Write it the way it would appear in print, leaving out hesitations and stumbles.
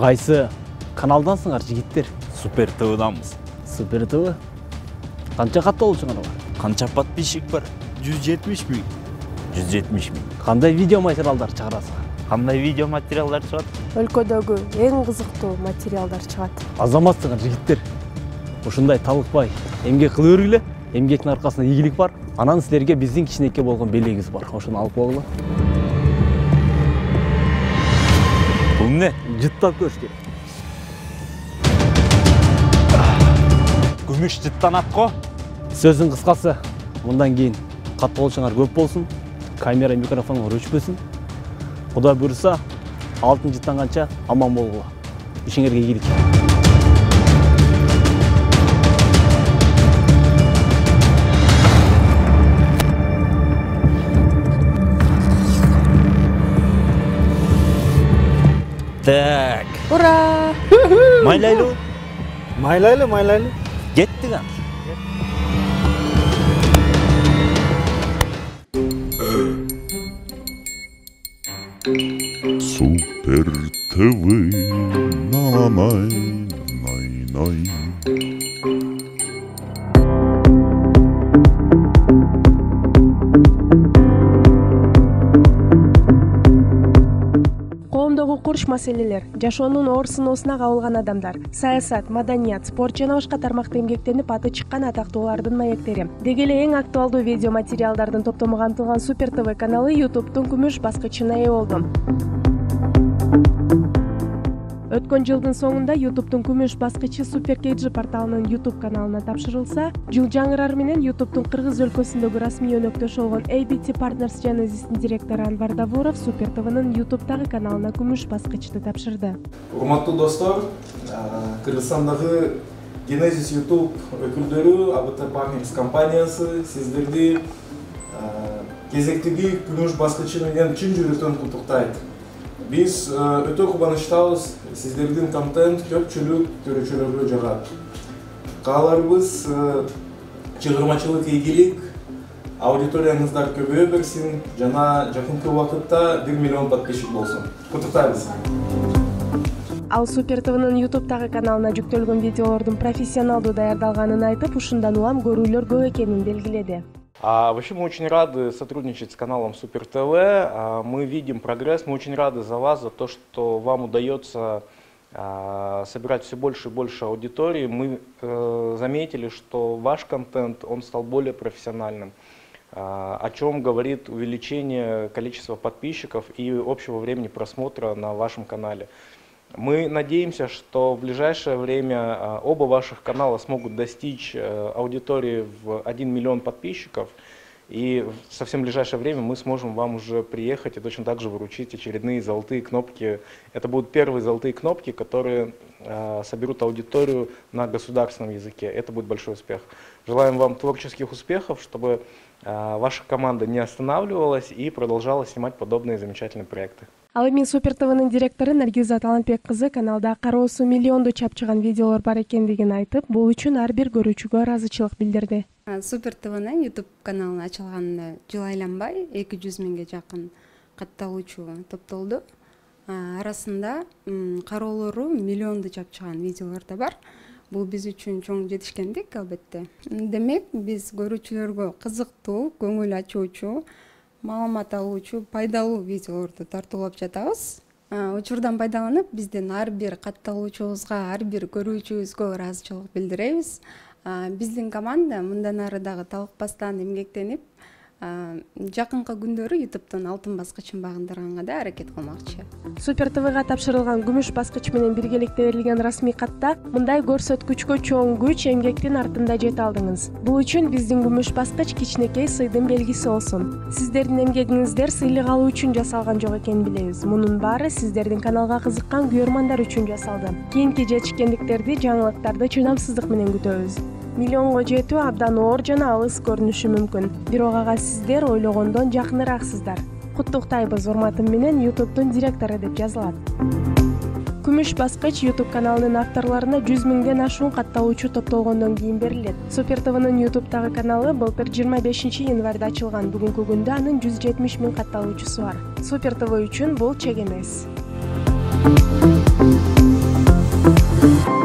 Кайсы каналдансыңар жигиттер? Супер ТВ'данбыз. Супер ТВ. Канча катталуучуңар бар? Канча подписчик бар? 170 000. 170 000. Кандай видео материалдар чыгарасыңар? Кандай видео материалдар чыгат? Өлкөдөгү эң кызыктуу материалдар чыгат. Азаматсыңар жигиттер. Ушундай талыкпай эмгек кыла бергиле. Эмгектин аркасында ийгилик бар. Анан силерге биздин кичинекей болгон белегибиз бар. Ошону алып койгула. Бул эмне? Жыттап көрүш керек. Күмүш жыттанат го. Сөзүн кыскасы, мындан кийин катталуучуңар көп болсун. Камера, микрофонгор өчпөсүн. Кудай буйруса, алтын жыттанганча аман болгула. Ишиңерге ийгилик. Так. Ура! Майлайлуу. Майлайлы. Кеттик ан. Супер ТВ, най. Коомдогу курч маселелер, жашоонун оор сыноосуна кабылган адамдар, саясат, маданият, спорт жана башка тармакта эмгектенип аты чыккан атактуулардын маектери. Деги эле эң актуалдуу видео материалдардын топтому камтылган Супер ТВ каналы YouTube'тун күмүш баскычына ээ болду. Өткөн жылдын соңунда YouTube'тун күмүш баскычы Супер KG порталынын YouTube каналына тапшырылса, жыл жаңырар менен YouTube'тун Кыргыз өлкөсүндөгү расмий өнөктөш болгон ABT Partners Genesis'тин директору Анвар Давуров Супер ТВ'нын YouTube'дагы каналына күмүш баскычты тапшырды. Урматтуу достор, Кыргызстандагы Genesis YouTube өкүлдөрү, ABT Partners компаниясы сиздерди кезектеги күмүш баскычы менен чын жүрөктөн куттуктайт. Биз өтө кубанычтабыз, сиздердин контент көпчүлүк көрүүчүлөргө жагат. Кааларыбыз чыгармачылык ийгилик, аудиторияңыздар көбөйө берсин жана жакынкы убакытта 1 миллион подписчик болсун. Куттуктайбыз. Ал Супер ТВ'нын YouTube'дагы каналына жүктөлгөн видеолордун профессионалдуу даярдалганын айтып, ушундан улам көрүүлөр көп экенин белгиледи. Вообще мы очень рады сотрудничать с каналом Супер ТВ. Мы видим прогресс, мы очень рады за вас, за то, что вам удается собирать все больше и больше аудитории. Мы заметили, что ваш контент, он стал более профессиональным, о чем говорит увеличение количества подписчиков и общего времени просмотра на вашем канале. Мы надеемся, что в ближайшее время оба ваших канала смогут достичь аудитории в 1 миллион подписчиков, и в совсем ближайшее время мы сможем вам уже приехать и точно так же вручить очередные золотые кнопки. Это будут первые золотые кнопки, которые соберут аудиторию на государственном языке. Это будет большой успех. Желаем вам творческих успехов, чтобы ваша команда не останавливалась и продолжала снимать подобные замечательные проекты. Ал эми Супер ТВ'нын директору Наргиза Талантбек кызы каналда кароосу миллионду чапчыган видеолор бар экендигин айтып, бул үчүн ар бир көрүүчүгө ыраазычылык билдирди. Супер ТВ'нын YouTube каналын ачылганына жыл айланбай 200 миңге жакын катталуучу топтолду. Арасында кароолору миллионду чапчыган видеолор да бар. Бул биз үчүн чоң жетишкендик албетте. Демек, биз көрүүчүлөргө кызыктуу, көңүл ачуучу, маалымат алуучу, пайдалуу видеолорду тартуулап жатабыз. Учурдан пайдаланып, биздин ар бир катталуучубузга, ар бир көрүүчүбүзгө ыраазычылык билдиребиз. Биздин команда мындан ары дагы талыкпастан эмгектенип, жакынкы күндөрү YouTube'тун алтын баскычын багындаганга да аракет кылмакчы. Супер ТВ'га тапшырылган күмүш баскыч менен биргеликте берилген расмий катта мындай көрсөткүчкө чоң күч, эмгектин артында жете алдыңыз. Бул үчүн биздин күмүш баскыч кичинекей сыйдын белгиси болсун. Сиздердин эмгегиңиздер сыйлык алуу үчүн жасалган жок экенин билебиз. Мунун баары сиздердин каналга кызыккан күйөрмандар үчүн жасалды. Кийинки жетишкендиктерди, жаңылыктарды чыдамсыздык менен күтөбүз. Миллионго жетүү абдан оор жана алыс көрүнүшү мүмкүн. Бирок ага сиздер ойлогондон жакыныраксыздар. Куттуктайбыз урматым менен YouTube'тун директору деп жазылат. Күмүш баскыч YouTube каналынын авторлоруна 100 миңден ашуун катталуучу топтолгондон кийин берилет. Супер ТВ'нын YouTube'дагы каналы былтыр 25 январда ачылган. Бүгүнкү күндө анын 170 миң катталуучусу бар. Супер ТВ үчүн бул чек эмес. болот.